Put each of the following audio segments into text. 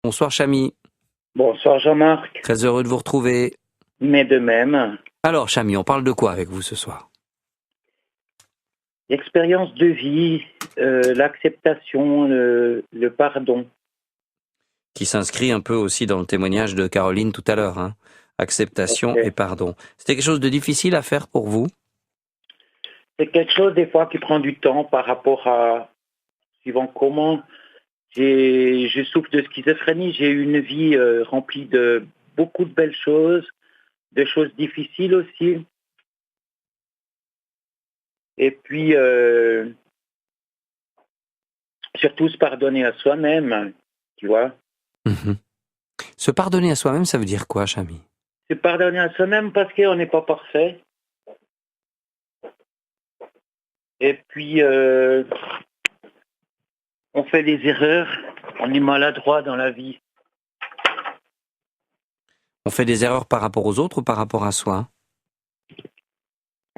Bonsoir Chami, Bonsoir Jean-Marc, très heureux de vous retrouver. mais de même, Alors Chami, on parle de quoi avec vous ce soir? l'expérience de vie, l'acceptation, le pardon. Qui s'inscrit un peu aussi dans le témoignage de Caroline tout à l'heure. Acceptation et pardon. C'était quelque chose de difficile à faire pour vous? C'est quelque chose des fois qui prend du temps par rapport à, suivant comment je souffre de schizophrénie, j'ai eu une vie remplie de beaucoup de belles choses, de choses difficiles aussi. Et puis, surtout se pardonner à soi-même, tu vois. Mhm. Se pardonner à soi-même, ça veut dire quoi, Chami? Se pardonner à soi-même parce qu'on n'est pas parfait. Et puis, on fait des erreurs, on est maladroit dans la vie. On fait des erreurs par rapport aux autres ou par rapport à soi?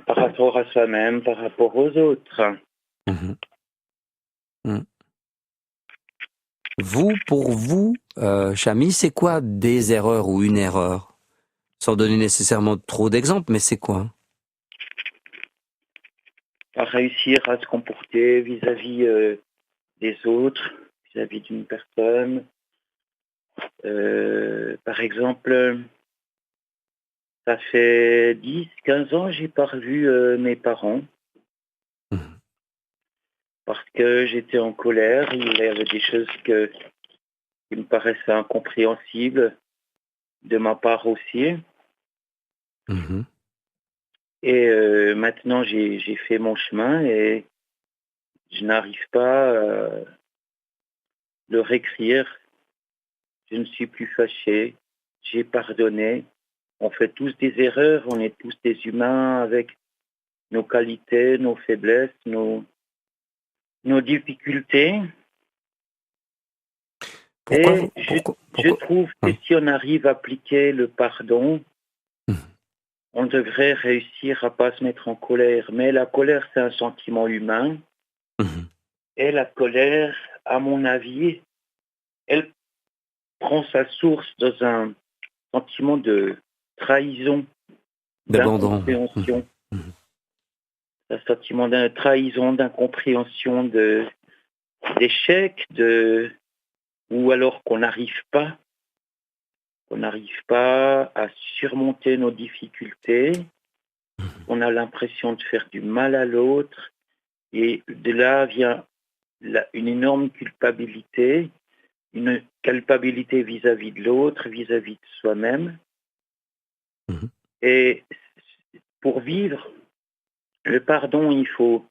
Par rapport à soi-même, par rapport aux autres. Mhm. Mhm. Pour vous, Chami, c'est quoi des erreurs ou une erreur? Sans donner nécessairement trop d'exemples, mais c'est quoi? Pas réussir à se comporter vis-à-vis des autres, vis-à-vis d'une personne. Par exemple, ça fait 10, 15 ans, j'ai pas revu mes parents Mhm. parce que j'étais en colère. Il y avait des choses qui me paraissaient incompréhensibles de ma part aussi. Mhm. Et maintenant, j'ai fait mon chemin et je n'arrive pas à le réécrire. Je ne suis plus fâché. J'ai pardonné. On fait tous des erreurs. On est tous des humains avec nos qualités, nos faiblesses, nos difficultés. Pourquoi Et vous, pourquoi, je pourquoi? trouve que Oui. si on arrive à appliquer le pardon, Mhm. on devrait réussir à pas se mettre en colère. Mais la colère, c'est un sentiment humain. Mhm. Et la colère, à mon avis, elle prend sa source dans un sentiment de trahison, D'abandon. Mhm. d'incompréhension, Mhm. un sentiment de trahison, d'incompréhension, d'échec, ou alors qu'on n'arrive pas à surmonter nos difficultés, on a l'impression de faire du mal à l'autre, et de là vient une énorme culpabilité, une culpabilité vis-à-vis de l'autre, vis-à-vis de soi-même. Mhm. Et pour vivre le pardon, il faut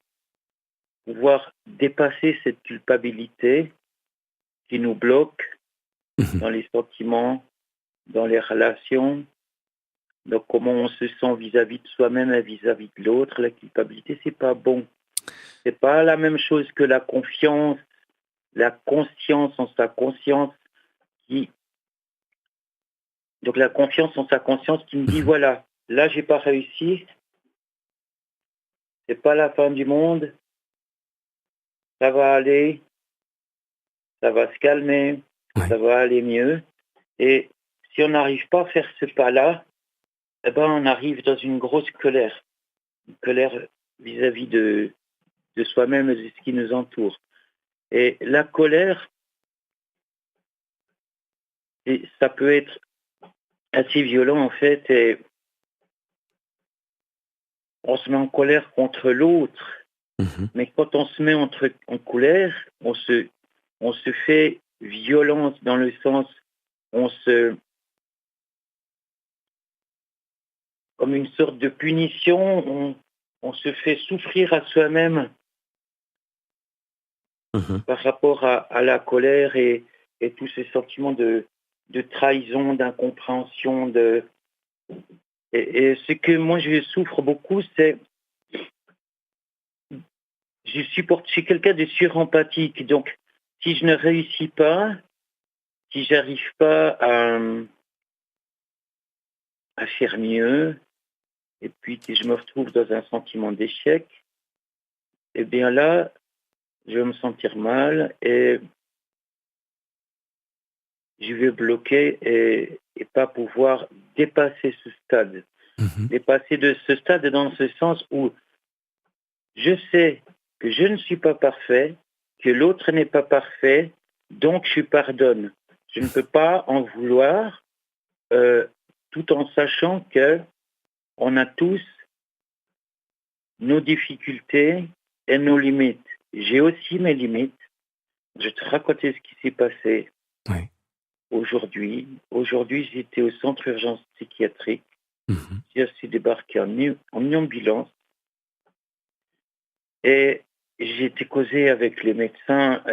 pouvoir dépasser cette culpabilité qui nous bloque Mhm. dans les sentiments, dans les relations, donc comment on se sent vis-à-vis de soi-même et vis-à-vis de l'autre. La culpabilité, c'est pas bon. C'est pas la même chose que la confiance, la conscience en sa conscience qui, donc la confiance en sa conscience qui me dit Mhm. voilà, là j'ai pas réussi, c'est pas la fin du monde, ça va aller, ça va se calmer, Ouais. ça va aller mieux. Et si on n'arrive pas à faire ce pas-là, eh ben, on arrive dans une grosse colère. Une colère vis-à-vis de soi-même et de ce qui nous entoure. Et la colère, ça peut être assez violent en fait. Et on se met en colère contre l'autre. Mhm. Mais quand on se met en colère, on se fait violence dans le sens, on se, comme une sorte de punition, on se fait souffrir à soi-même Mhm. par rapport à la colère et tous ces sentiments de trahison, d'incompréhension. Et ce que moi je souffre beaucoup, c'est je suis quelqu'un de surempathique. Donc, si je ne réussis pas, si j'arrive pas à faire mieux, et puis que je me retrouve dans un sentiment d'échec, eh bien là, je vais me sentir mal et je vais bloquer et pas pouvoir dépasser ce stade. Mhm. Dépasser de ce stade dans ce sens où je sais que je ne suis pas parfait, que l'autre n'est pas parfait, donc je pardonne. Je ne peux pas en vouloir, tout en sachant que on a tous nos difficultés et nos limites. J'ai aussi mes limites. Je vais te raconter ce qui s'est passé Oui. aujourd'hui. Aujourd'hui, j'étais au centre urgence psychiatrique. Mhm. Je suis débarqué en ambulance et j'ai été causé avec les médecins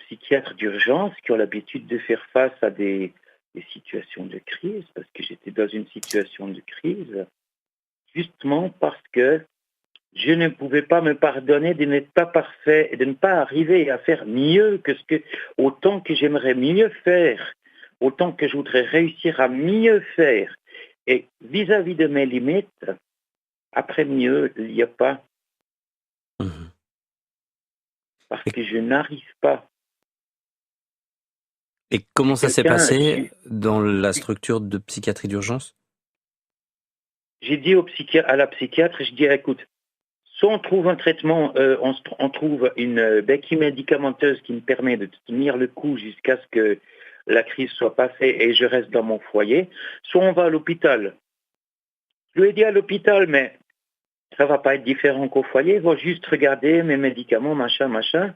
psychiatres d'urgence qui ont l'habitude de faire face à des situations de crise, parce que j'étais dans une situation de crise, justement parce que je ne pouvais pas me pardonner de n'être pas parfait et de ne pas arriver à faire mieux autant que j'aimerais mieux faire, autant que je voudrais réussir à mieux faire. Et vis-à-vis de mes limites, après mieux, il n'y a pas, Mhm. parce Et, que je n'arrive pas. et Je comment suis ça s'est quelqu'un, passé dans la structure de psychiatrie d'urgence? j'ai dit à la psychiatre, je dis, écoute, soit on trouve un traitement, on trouve une béquille médicamenteuse qui me permet de tenir le coup jusqu'à ce que la crise soit passée et je reste dans mon foyer, soit on va à l'hôpital. Je lui ai dit à l'hôpital, mais ça va pas être différent qu'au foyer, ils vont juste regarder mes médicaments, machin, machin.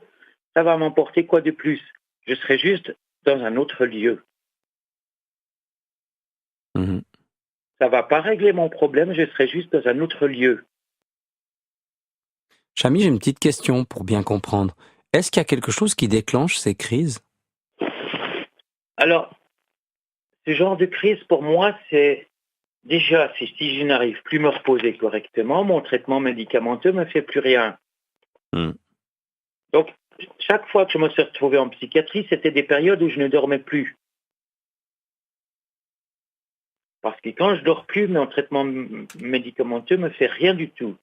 Ça va m'emporter quoi de plus? Je serai juste dans un autre lieu. Mhm. Ça va pas régler mon problème, je serai juste dans un autre lieu. Chami, j'ai une petite question pour bien comprendre. Est-ce qu'il y a quelque chose qui déclenche ces crises? Alors, ce genre de crise, pour moi, c'est déjà, si je n'arrive plus à me reposer correctement, mon traitement médicamenteux ne me fait plus rien. Mhm. Donc, chaque fois que je me suis retrouvé en psychiatrie, c'était des périodes où je ne dormais plus. Parce que quand je dors plus, mon traitement médicamenteux ne me fait rien du tout.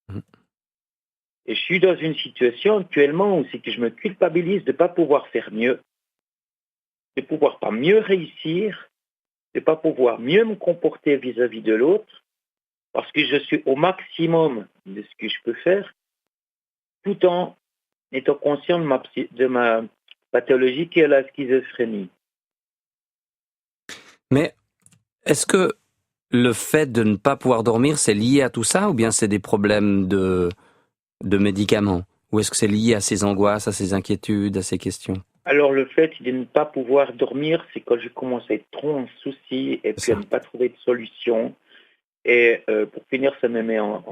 Mhm. Et je suis dans une situation actuellement où c'est que je me culpabilise de ne pas pouvoir faire mieux, de ne pouvoir pas mieux réussir, de ne pas pouvoir mieux me comporter vis-à-vis de l'autre, parce que je suis au maximum de ce que je peux faire, tout en étant conscient de ma pathologie qui est la schizophrénie. Mais est-ce que le fait de ne pas pouvoir dormir, c'est lié à tout ça ou bien c'est des problèmes de médicaments? Ou est-ce que c'est lié à ces angoisses, à ces inquiétudes, à ces questions? Alors le fait de ne pas pouvoir dormir, c'est quand je commence à être trop en souci et C'est puis à ça. ne pas trouver de solution. Et pour finir, ça me met en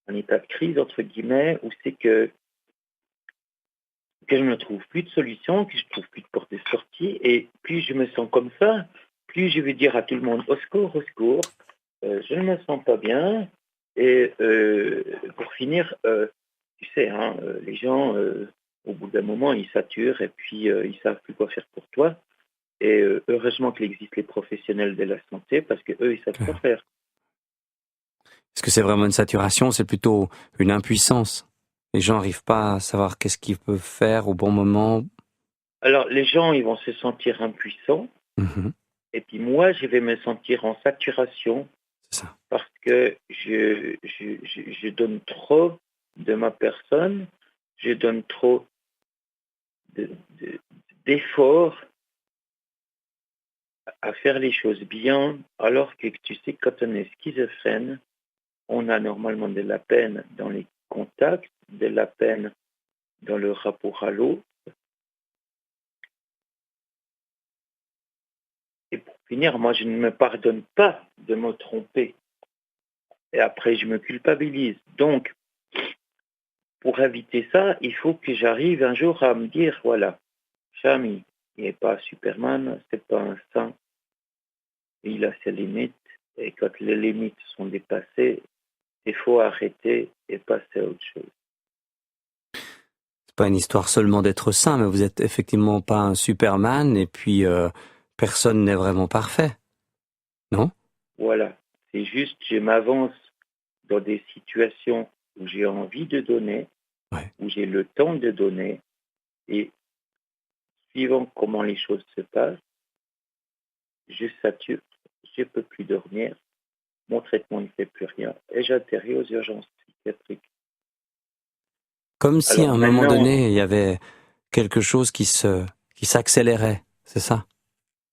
état de crise, entre guillemets, où c'est que je ne trouve plus de solution, que je ne trouve plus de porte de sortie. Et plus je me sens comme ça, plus je vais dire à tout le monde, au secours, je ne me sens pas bien. Et pour finir, tu sais, hein, les gens, au bout d'un moment, ils saturent et puis ils savent plus quoi faire pour toi. Et heureusement qu'il existe les professionnels de la santé parce que eux, ils savent quoi Clair. faire. Est-ce que c'est vraiment une saturation? C'est plutôt une impuissance. Les gens n'arrivent pas à savoir qu'est-ce qu'ils peuvent faire au bon moment. Alors, les gens, ils vont se sentir impuissants. Mhm. Et puis moi, je vais me sentir en saturation C'est ça. parce que je donne trop de ma personne, je donne trop de- de- d'efforts à faire les choses bien, alors que tu sais, quand on est schizophrène, on a normalement de la peine dans les contacts, de la peine dans le rapport à l'autre. Et pour finir, moi, je ne me pardonne pas de me tromper. Et après, je me culpabilise. Donc, pour éviter ça, il faut que j'arrive un jour à me dire, voilà, Chami, il n'est pas Superman, c'est pas un saint, il a ses limites. Et quand les limites sont dépassées, il faut arrêter et passer à autre chose. C'est pas une histoire seulement d'être saint, mais vous êtes effectivement pas un Superman et puis personne n'est vraiment parfait, non? Voilà, c'est juste, je m'avance dans des situations où j'ai envie de donner, Ouais. où j'ai le temps de donner, et suivant comment les choses se passent, je sature, je ne peux plus dormir, mon traitement ne fait plus rien et j'atterris aux urgences psychiatriques. Comme si à Alors un moment maintenant, donné, il y avait quelque chose qui s'accélérait, c'est ça?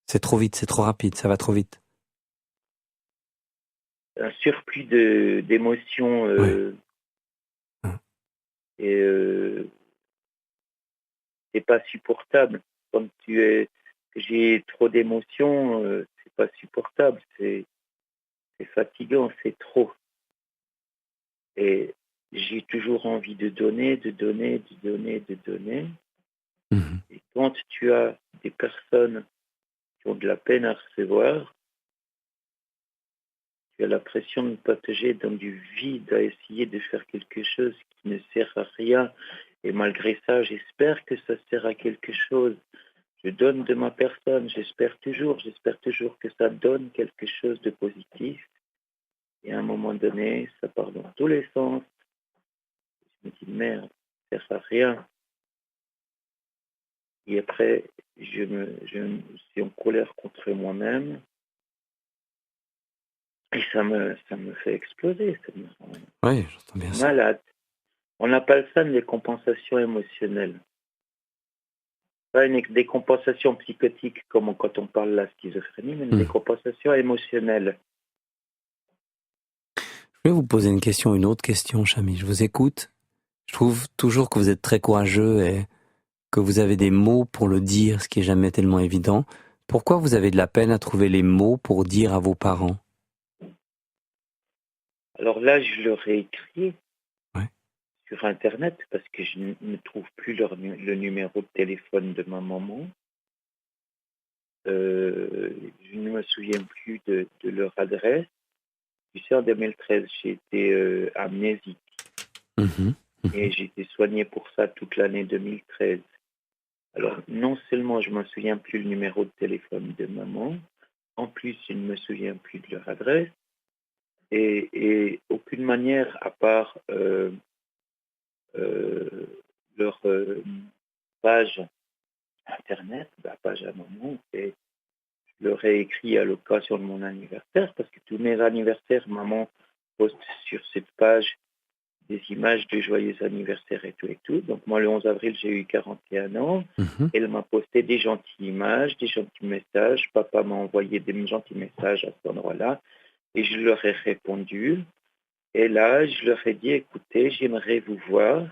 C'est trop vite, c'est trop rapide, ça va trop vite. un surplus d'émotions Oui. et c'est pas supportable. Quand j'ai trop d'émotions, c'est pas supportable, c'est fatigant, c'est trop. Et j'ai toujours envie de donner, de donner, de donner, de donner. Mhm. Et quand tu as des personnes qui ont de la peine à recevoir, tu as l'impression de partager dans du vide, à essayer de faire quelque chose qui ne sert à rien. Et malgré ça, j'espère que ça sert à quelque chose. Je donne de ma personne, j'espère toujours que ça donne quelque chose de positif. Et à un moment donné, ça part dans tous les sens. Je me dis, merde, ça sert à rien. Et après, je suis en colère contre moi-même. Et ça me fait exploser, ça me rend Oui, j'entends bien ça. malade. On appelle ça une décompensation émotionnelle. Pas une décompensation psychotique comme quand on parle de la schizophrénie, mais une décompensation émotionnelle. Je vais vous poser une autre question, Chami. Je vous écoute. Je trouve toujours que vous êtes très courageux et que vous avez des mots pour le dire, ce qui est jamais tellement évident. Pourquoi vous avez de la peine à trouver les mots pour dire à vos parents? Alors là, je leur ai écrit Ouais. sur Internet parce que je ne trouve plus le numéro de téléphone de ma maman. Je ne me souviens plus de leur adresse. Tu sais, en 2013, j'ai été amnésique Mhm. et j'ai été soigné pour ça toute l'année 2013. Alors, non seulement je ne me souviens plus le numéro de téléphone de maman, en plus, je ne me souviens plus de leur adresse et aucune manière à part leur page Internet, la page à maman, et je leur ai écrit à l'occasion de mon anniversaire, parce que tous mes anniversaires, maman poste sur cette page des images de joyeux anniversaire et tout et tout. Donc moi, le 11 avril, j'ai eu 41 ans. Mhm. Elle m'a posté des gentilles images, des gentils messages. Papa m'a envoyé des gentils messages à cet endroit-là. Et je leur ai répondu. Et là, je leur ai dit, écoutez, j'aimerais vous voir.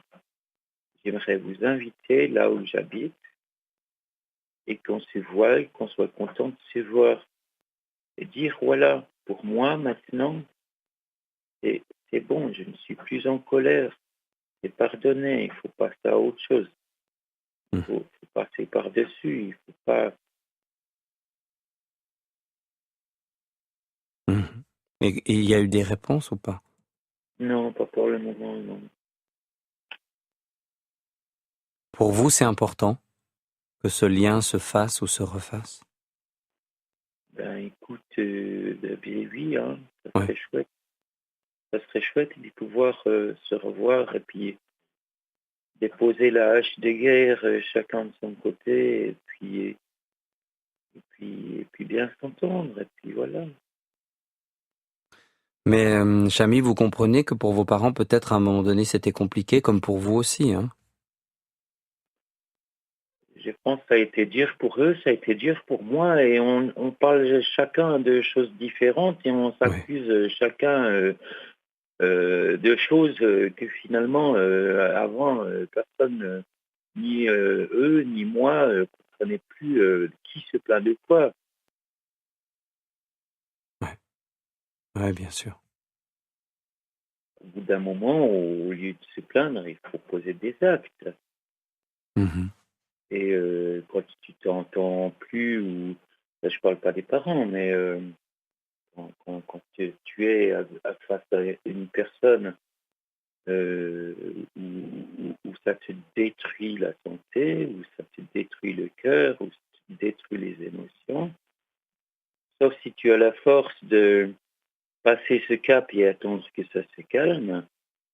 J'aimerais vous inviter là où j'habite et qu'on se voit et qu'on soit content de se voir. Et dire, voilà, pour moi, maintenant, c'est bon, je ne suis plus en colère. C'est pardonné, il faut passer à autre chose. Il faut passer par-dessus, il faut pas... Mhm. Et il y a eu des réponses ou pas? Non, pas pour le moment, non. Pour vous, c'est important que ce lien se fasse ou se refasse? Ben écoute, bien oui, hein, ça Ouais. serait chouette. Ça serait chouette de pouvoir se revoir et puis déposer la hache de guerre chacun de son côté et puis bien s'entendre et puis voilà. Mais Chami, vous comprenez que pour vos parents, peut-être à un moment donné, c'était compliqué, comme pour vous aussi, hein? Je pense que ça a été dur pour eux, ça a été dur pour moi et on parle chacun de choses différentes et on Ouais. s'accuse chacun de choses que finalement avant personne, ni eux ni moi, comprenaient plus qui se plaint de quoi. Ouais. Ouais, bien sûr. Au bout d'un moment, au lieu de se plaindre, il faut poser des actes. Mhm. Et quand tu t'entends plus, ou là, je parle pas des parents, mais quand tu es face à une personne euh, où ça te détruit la santé, où ça te détruit le cœur, où ça te détruit les émotions, sauf si tu as la force de passer ce cap et attendre que ça se calme.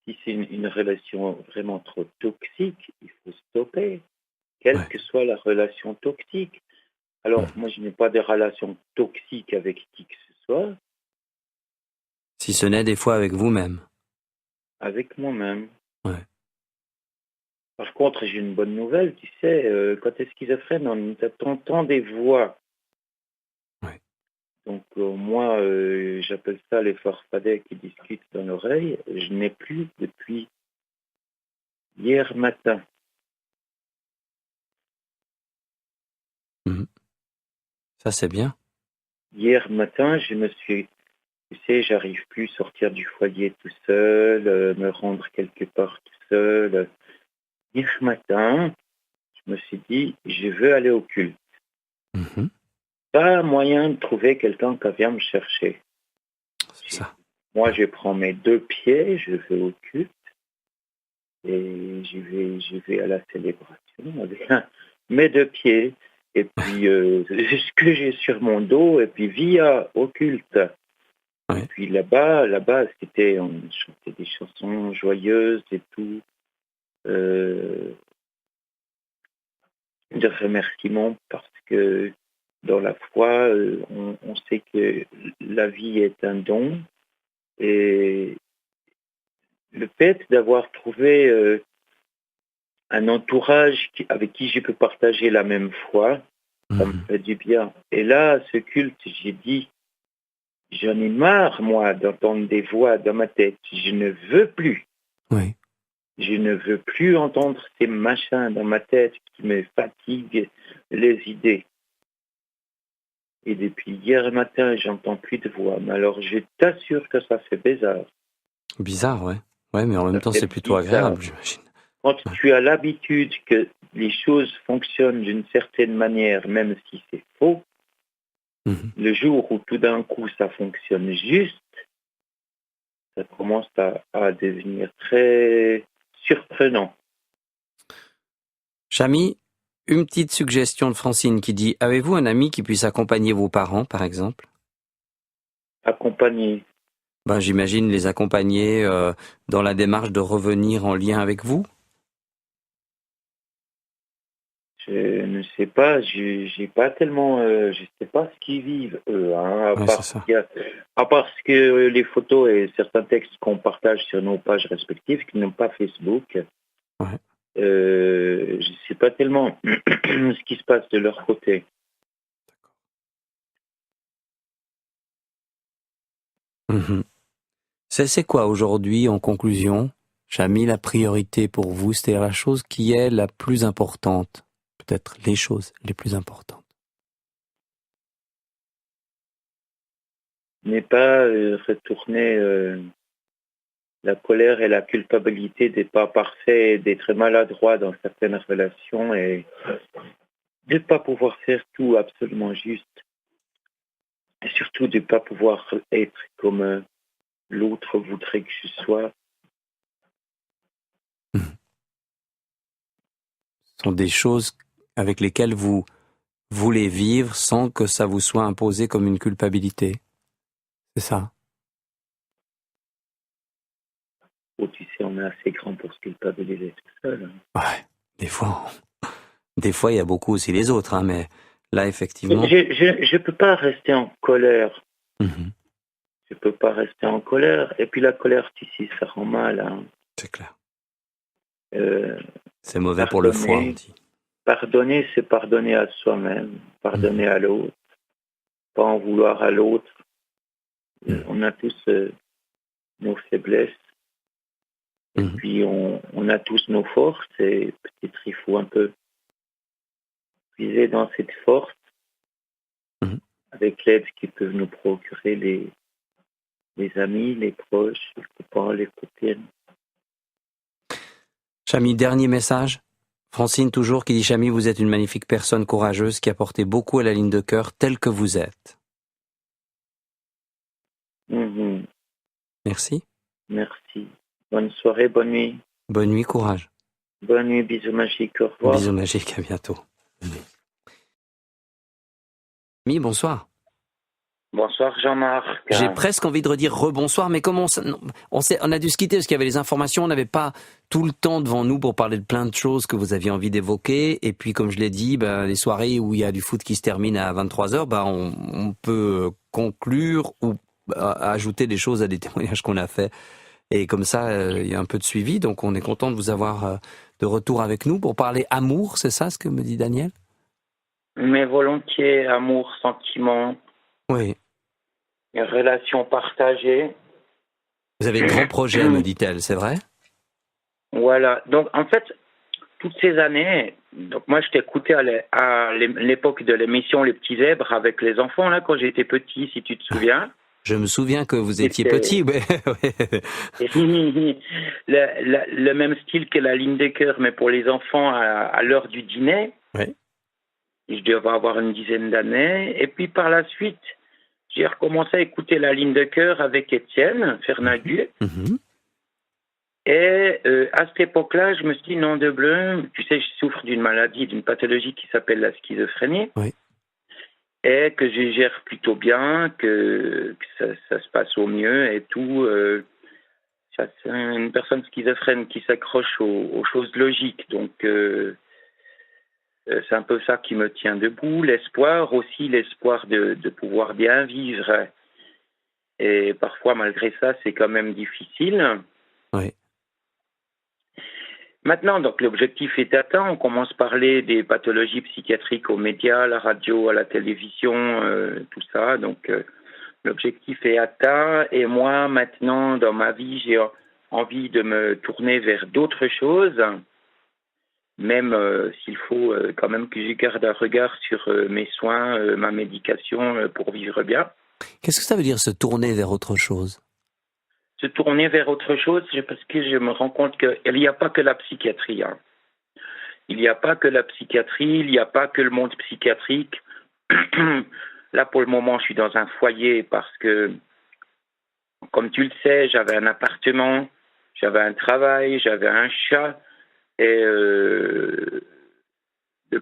Si c'est une relation vraiment trop toxique, il faut stopper. quelle que soit la relation toxique. Alors, moi, je n'ai pas de relation toxique avec qui que ce soit, Si ce n'est des fois avec vous-même. avec moi-même. Ouais. Par contre, j'ai une bonne nouvelle, tu sais, quand est schizophrène, on entend des voix. Ouais. Donc, moi, j'appelle ça les farfadets qui discutent dans l'oreille. Je n'ai plus depuis hier matin. Ça, c'est bien. Hier matin, tu sais, j'arrive plus à sortir du foyer tout seul, me rendre quelque part tout seul. Hier matin, je me suis dit, je veux aller au culte. Mhm. Pas moyen de trouver quelqu'un qui vient me chercher. C'est ça. Moi, je prends mes 2 pieds, je vais au culte et je vais à la célébration avec mes 2 pieds et puis ce que j'ai sur mon dos et puis via au culte. Ouais. Et puis là-bas, c'était, on chantait des chansons joyeuses et tout, de remerciements parce que dans la foi, on sait que la vie est un don et le fait d'avoir trouvé un entourage avec qui je peux partager la même foi, ça me Mhm. fait du bien. Et là, ce culte, j'ai dit, j'en ai marre, moi, d'entendre des voix dans ma tête. Je ne veux plus. Oui. Je ne veux plus entendre ces machins dans ma tête qui me fatiguent les idées. Et depuis hier matin, j'entends plus de voix. Mais alors, je t'assure que ça fait bizarre. Bizarre, ouais. Ouais, mais en même Ça temps, fait c'est plutôt bizarre. agréable, j'imagine. Quand tu as l'habitude que les choses fonctionnent d'une certaine manière, même si c'est faux, Mhm. le jour où tout d'un coup ça fonctionne juste, ça commence à devenir très surprenant. Chami, une petite suggestion de Francine qui dit, avez-vous un ami qui puisse accompagner vos parents, par exemple? Accompagné. Ben, j'imagine les accompagner dans la démarche de revenir en lien avec vous. Je ne sais pas, j'ai pas tellement, je sais pas ce qu'ils vivent eux, hein, Ouais, c'est ça. à part ce que les photos et certains textes qu'on partage sur nos pages respectives, qui n'ont pas Facebook. Ouais. Je sais pas tellement ce qui se passe de leur côté. Mhm. C'est quoi aujourd'hui, en conclusion, Chami, la priorité pour vous, c'est-à-dire la chose qui est la plus importante, peut-être les choses les plus importantes. N'est pas retourner la colère et la culpabilité d'être pas parfait, d'être maladroit dans certaines relations et de ne pas pouvoir faire tout absolument juste. Et surtout de ne pas pouvoir être comme l'autre voudrait que je sois. Ce sont des choses avec lesquelles vous voulez vivre sans que ça vous soit imposé comme une culpabilité. C'est ça. Oh, tu sais, on est assez grand pour se culpabiliser tout seul. Ouais. Des fois, il y a beaucoup aussi les autres, hein, mais là, effectivement. Je peux pas rester en colère. Mhm. Je peux pas rester en colère. Et puis la colère, tu sais, ça rend mal. Hein. C'est clair. Euh, C'est mauvais pour le foie, on dit. Pardonner, c'est pardonner à soi-même, pardonner à l'autre, pas en vouloir à l'autre. On a tous nos faiblesses, et puis on a tous nos forces, et peut-être il faut un peu puiser dans cette force avec l'aide qui peuvent nous procurer les amis, les proches, les copains, les copines. Chami, dernier message. Francine, toujours, qui dit, Chami, vous êtes une magnifique personne courageuse qui a porté beaucoup à la ligne de cœur telle que vous êtes. Merci. Merci. Bonne soirée, bonne nuit. Bonne nuit, courage. Bonne nuit, bisous magiques, au revoir. Bisous magiques, à bientôt. Chami, bonsoir. Bonsoir Jean-Marc. J'ai presque envie de redire rebonsoir, mais comme on a dû se quitter parce qu'il y avait les informations, on n'avait pas tout le temps devant nous pour parler de plein de choses que vous aviez envie d'évoquer. Et puis, comme je l'ai dit, les soirées où il y a du foot qui se termine à 23h, on peut conclure ou ajouter des choses à des témoignages qu'on a faits. Et comme ça, il y a un peu de suivi. Donc, on est content de vous avoir de retour avec nous pour parler amour, c'est ça ce que me dit Daniel? Mais volontiers, amour, sentiment, Oui. relations partagées. Vous avez de grands projets, me dit-elle, c'est vrai? Voilà. Donc, en fait, toutes ces années, donc moi, je t'écoutais à l'époque de l'émission Les Petits Zèbres avec les enfants, là, quand j'étais petit, si tu te souviens. Je me souviens que vous étiez petit, mais... le même style que la ligne de cœur, mais pour les enfants à l'heure du dîner. Oui. Je devais avoir une dizaine d'années. Et puis, par la suite, j'ai recommencé à écouter la ligne de cœur avec Étienne Fernagut. Mm-hmm. Et à cette époque-là, je me suis dit, nom de bleu, tu sais, je souffre d'une maladie, d'une pathologie qui s'appelle la schizophrénie. Oui. Et que je gère plutôt bien, que ça se passe au mieux et tout. C'est une personne schizophrène qui s'accroche aux choses logiques. Donc, c'est un peu ça qui me tient debout. L'espoir aussi, l'espoir de pouvoir bien vivre. Et parfois, malgré ça, c'est quand même difficile. Oui. Maintenant, donc, l'objectif est atteint. On commence à parler des pathologies psychiatriques aux médias, à la radio, à la télévision, tout ça. Donc, l'objectif est atteint. Et moi, maintenant, dans ma vie, j'ai envie de me tourner vers d'autres choses. Même s'il faut quand même que je garde un regard sur mes soins, ma médication pour vivre bien. Qu'est-ce que ça veut dire se tourner vers autre chose? Se tourner vers autre chose, c'est parce que je me rends compte qu'il n'y a pas que la psychiatrie. Hein. Il n'y a pas que la psychiatrie, il n'y a pas que le monde psychiatrique. Là, pour le moment, je suis dans un foyer parce que, comme tu le sais, j'avais un appartement, j'avais un travail, j'avais un chat et le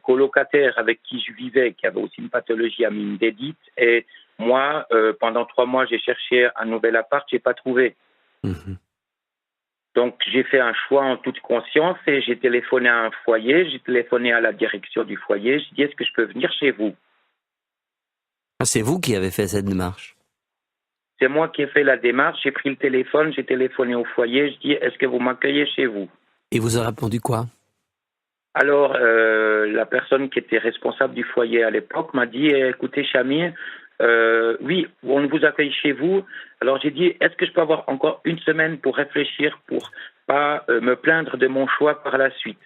colocataire avec qui je vivais, qui avait aussi une pathologie amine d'édite. Et moi, pendant 3 mois, j'ai cherché un nouvel appart, je n'ai pas trouvé. Mm-hmm. Donc, j'ai fait un choix en toute conscience et j'ai téléphoné à un foyer, j'ai téléphoné à la direction du foyer, j'ai dit, est-ce que je peux venir chez vous? Ah, c'est vous qui avez fait cette démarche? C'est moi qui ai fait la démarche, j'ai pris le téléphone, j'ai téléphoné au foyer, je dis, est-ce que vous m'accueillez chez vous? Et vous avez répondu quoi? Alors, la personne qui était responsable du foyer à l'époque m'a dit, écoutez, Chamir, oui, on vous accueille chez vous. Alors j'ai dit, est-ce que je peux avoir encore une semaine pour réfléchir, pour pas me plaindre de mon choix par la suite?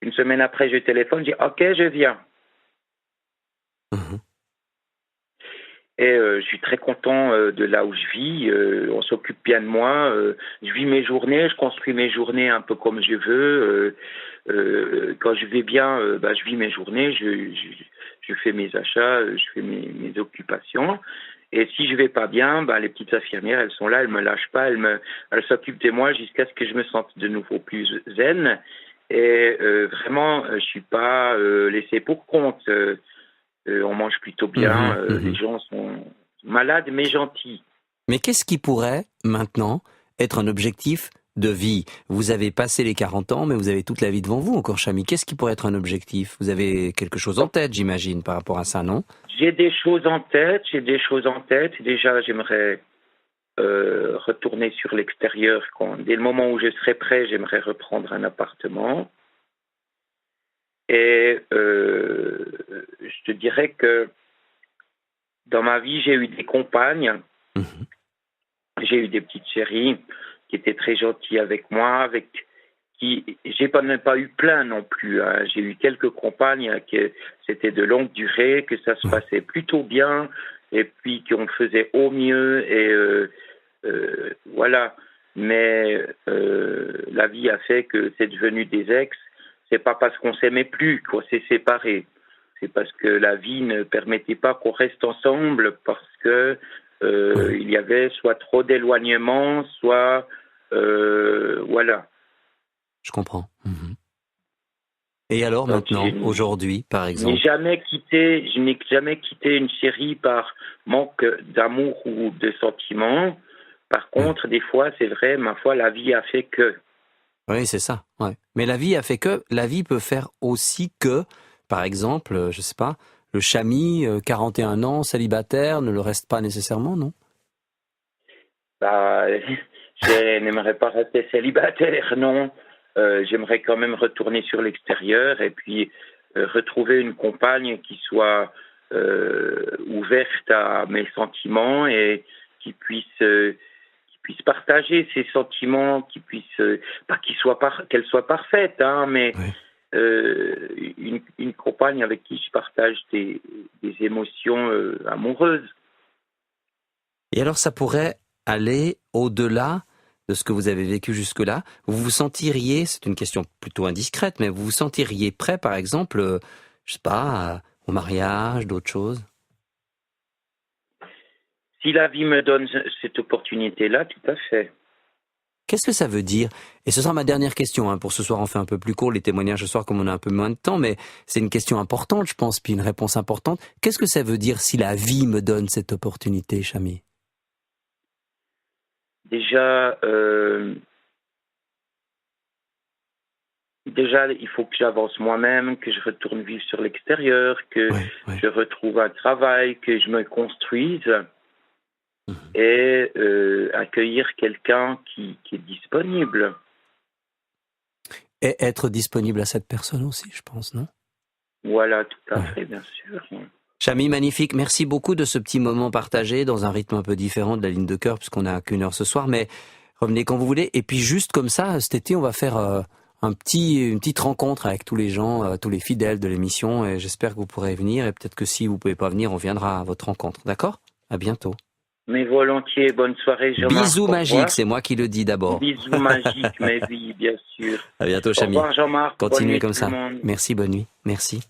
Une semaine après, je téléphone, je dis, ok, je viens. Mm-hmm. Et je suis très content de là où je vis. On s'occupe bien de moi. Je vis mes journées, je construis mes journées un peu comme je veux. Quand je vais bien, je vis mes journées, je fais mes achats, je fais mes occupations. Et si je vais pas bien, les petites infirmières, elles sont là, elles me lâchent pas, elles s'occupent de moi jusqu'à ce que je me sente de nouveau plus zen. Et vraiment, je suis pas laissé pour compte. On mange plutôt bien, les gens sont malades mais gentils. Mais qu'est-ce qui pourrait, maintenant, être un objectif de vie? Vous avez passé les 40 ans, mais vous avez toute la vie devant vous encore, Chami. Qu'est-ce qui pourrait être un objectif? Vous avez quelque chose en tête, j'imagine, par rapport à ça, non? J'ai des choses en tête. Déjà, j'aimerais retourner sur l'extérieur. Dès le moment où je serai prêt, j'aimerais reprendre un appartement. Et je te dirais que dans ma vie, j'ai eu des compagnes, j'ai eu des petites chéries qui étaient très gentilles avec moi, avec qui j'ai pas eu plein non plus. Hein. J'ai eu quelques compagnes qui c'était de longue durée, que ça se passait plutôt bien, et puis qu'on faisait au mieux, et voilà. Mais la vie a fait que c'est devenu des ex. C'est pas parce qu'on s'aimait plus qu'on s'est séparés. C'est parce que la vie ne permettait pas qu'on reste ensemble parce que il y avait soit trop d'éloignement, soit voilà. Je comprends. Et alors Donc, maintenant, aujourd'hui, par je exemple? n'ai jamais quitté une série par manque d'amour ou de sentiments. Par contre, des fois, c'est vrai, ma foi, la vie a fait que. Oui, c'est ça. Ouais. Mais la vie peut faire aussi que, par exemple, je sais pas, le Chami, 41 ans, célibataire, ne le reste pas nécessairement, non? Bah, je n'aimerais pas rester célibataire, non. J'aimerais quand même retourner sur l'extérieur et puis retrouver une compagne qui soit ouverte à mes sentiments et qui puisse partager ses sentiments, qui puisse pas qu'elle soit parfaite, hein, mais Oui. une compagne avec qui je partage des émotions amoureuses. Et alors, ça pourrait aller au-delà de ce que vous avez vécu jusque-là. Vous vous sentiriez, c'est une question plutôt indiscrète, mais vous vous sentiriez prêt, par exemple, je sais pas, au mariage, d'autres choses? Si la vie me donne cette opportunité-là, tout à fait. Qu'est-ce que ça veut dire? Et ce sera ma dernière question, hein. Pour ce soir, on fait un peu plus court les témoignages ce soir, comme on a un peu moins de temps, mais c'est une question importante, je pense, puis une réponse importante. Qu'est-ce que ça veut dire si la vie me donne cette opportunité, Chami? Déjà, il faut que j'avance moi-même, que je retourne vivre sur l'extérieur, que Ouais, ouais. je retrouve un travail, que je me construise Mhm. et accueillir quelqu'un qui est disponible. Et être disponible à cette personne aussi, je pense, non? Voilà, tout à Ouais. fait, bien sûr. Chami, magnifique. Merci beaucoup de ce petit moment partagé dans un rythme un peu différent de la ligne de cœur, puisqu'on n'a qu'une heure ce soir, mais revenez quand vous voulez. Et puis juste comme ça, cet été, on va faire une petite rencontre avec tous les gens, tous les fidèles de l'émission, et j'espère que vous pourrez venir, et peut-être que si vous pouvez pas venir, on viendra à votre rencontre. D'accord? À bientôt. Mais volontiers, bonne soirée, Jean-Marc. Bisous Au revoir. magiques, c'est moi qui le dis d'abord. Bisous magiques, mais oui, bien sûr. À bientôt, Au Chami. revoir, Jean-Marc. Bonne Continuez nuit comme tout le ça. monde. Merci, bonne nuit. Merci.